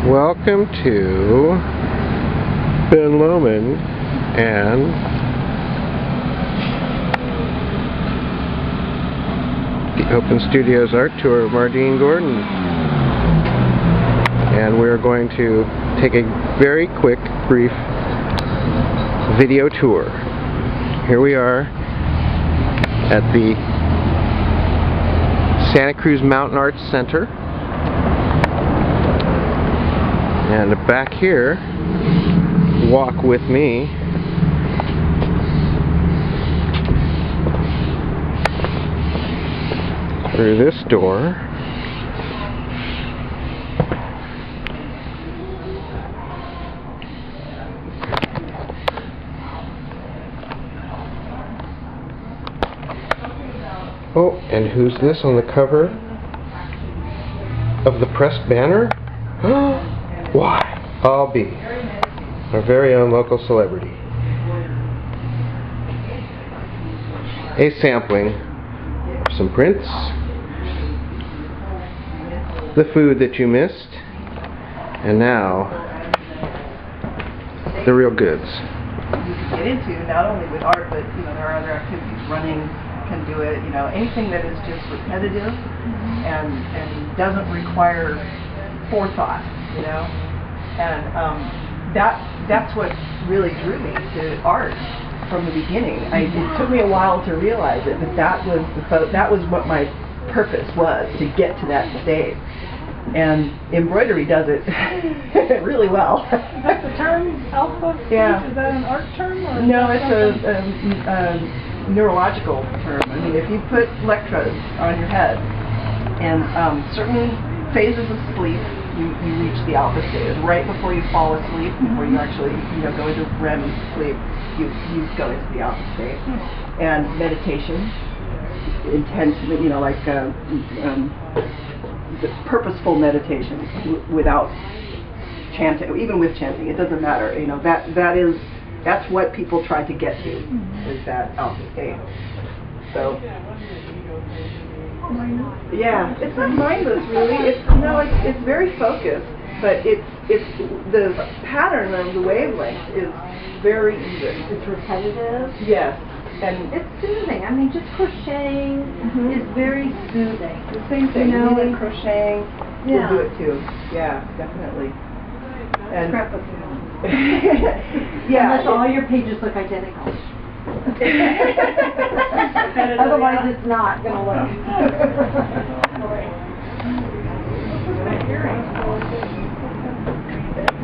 Welcome to Ben Lomond and the Open Studios Art Tour of Mardeen Gordon. And we're going to take a very quick, brief video tour. Here we are at the Santa Cruz Mountain Arts Center. And back here, walk with me, through this door. Oh, and who's this on the cover of the pressed banner? Why? I'll be our very own local celebrity. A sampling of some prints, the food that you missed, and now the real goods. You can get into not only with art, but there are other activities. Running can do it. Anything that is just repetitive and doesn't require forethought. And that's what really drew me to art from the beginning. It took me a while to realize it, but that was what my purpose was, to get to that state. And embroidery does it really well. Is that the term, alpha? Yeah. Is that an art term? Or no, it's a neurological term. If you put electrodes on your head and certain phases of sleep, you reach the alpha state. Right before you fall asleep, before you actually go into REM sleep, you go into the alpha state. And meditation, intense, purposeful meditation without chanting, even with chanting, it doesn't matter. That's what people try to get to, is that alpha state. So. Yeah, it's not mindless really. It's very focused, but it's the pattern of the wavelength is very even. It's repetitive. Yes, and it's soothing. Just crocheting is very soothing. The same thing. Knitting, crocheting, yeah. We'll do it too. Yeah, definitely. And yeah. Unless all your pages look identical. Otherwise, it's not going to look.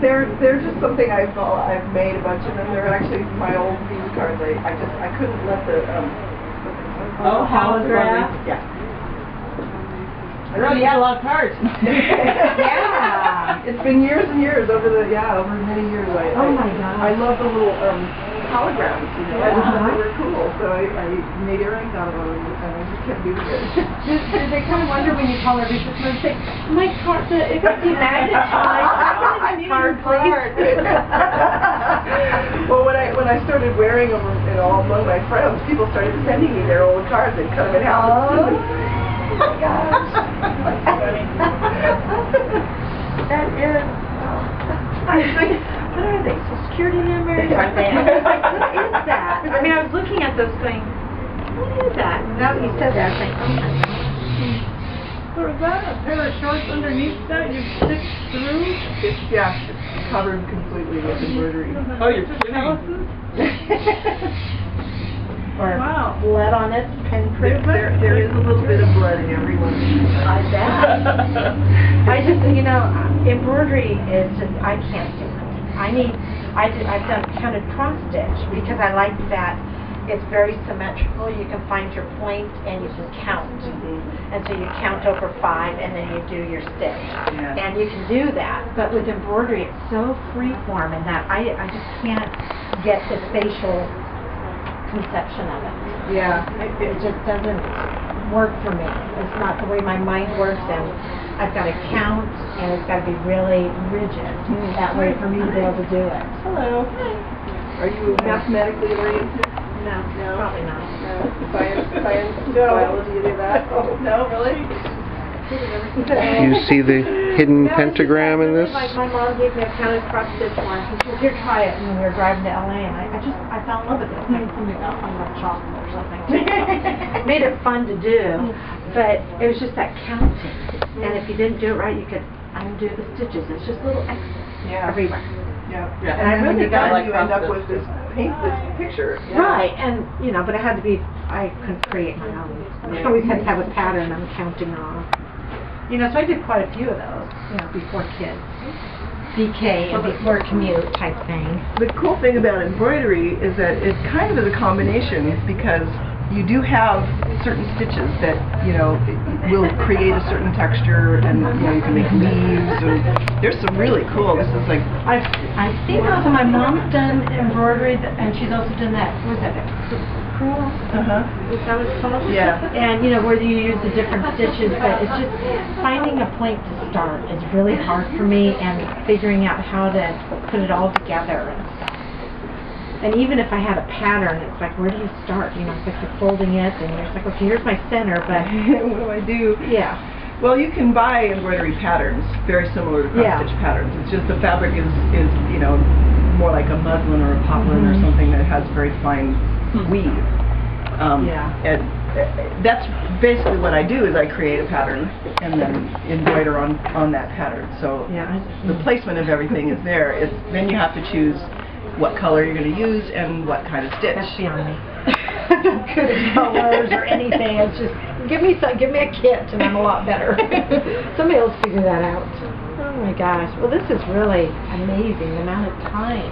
They're just something I've made a bunch of them. They're actually my old visa cards. I couldn't let the holograph. Yeah. Really, you had a lot of cards. Yeah. It's been years and years over many years. Oh my God. I love the little holograms. I just thought they were cool, so I made earrings out of them, and I just kept doing it. Did they kind of wonder when you call her business and say, my card, it got demagnetized. I need your card. Well, when I started wearing them among my friends, people started sending me their old cards and cut them in half. Oh my gosh. That is. I was like, what are they? Social Security numbers? Are they? I was like, what is that? I was looking at those going, what is that? And now that you said that, I was like, oh my gosh. So is that a pair of shorts underneath that you stick through? It's covered completely with embroidery. Oh, you're kidding. Or wow. blood on it, pinprick. There is a little bit of blood in every one. I bet. I just, embroidery is just, I can't do it. I've done counted cross stitch because I like that it's very symmetrical. You can find your point and you can count. And so you count over 5 and then you do your stitch. Yeah. And you can do that. But with embroidery, it's so freeform and that I just can't get the spatial conception of it. Yeah. It just doesn't work for me. It's not the way my mind works, and I've got to count, and it's got to be really rigid. That way for me to be able to do it. Hello. Are you mathematically oriented? No, probably not. No. Science, biology, any of that? Oh, no, really? You see the hidden That was just pentagram in really this. Like my mom gave me a counted cross stitch once, and she said, "Here, try it." And we were driving to LA, and I fell in love with it. It's like something else on like chocolate or something. Made it fun to do, but it was just that counting. And if you didn't do it right, you could undo the stitches. It's just little X's everywhere. Yeah. And I then when really you're done, like you end up cross with this picture. Yeah. Right, and but it had to be. I couldn't create my own. I always had to have a pattern I'm counting on. So I did quite a few of those. Before kids, BK and before commute type thing. The cool thing about embroidery is that it kind of is a combination because you do have certain stitches that will create a certain texture, and you can make leaves, and there's some really cool. This is like I've seen also my mom's done embroidery, and she's also done that. What is that? Crewel? Is that what it's called? Yeah. And where you use the different stitches, but it's just finding a point to start is really hard for me, and figuring out how to put it all together and stuff. And even if I had a pattern, it's like, where do you start? It's like you're folding it, and you're like, okay, here's my center, but what do I do? yeah. Well, you can buy embroidery patterns very similar to cross-stitch patterns. It's just the fabric is more like a muslin or a poplin or something that has very fine weave. And that's basically what I do is I create a pattern and then embroider on that pattern. So the placement of everything is there. Then you have to choose what color you're going to use and what kind of stitch. That's beyond me. I'm not good at colors or anything. It's just give me a kit and I'm a lot better. Somebody else figure that out. Oh my gosh. Well, this is really amazing, the amount of time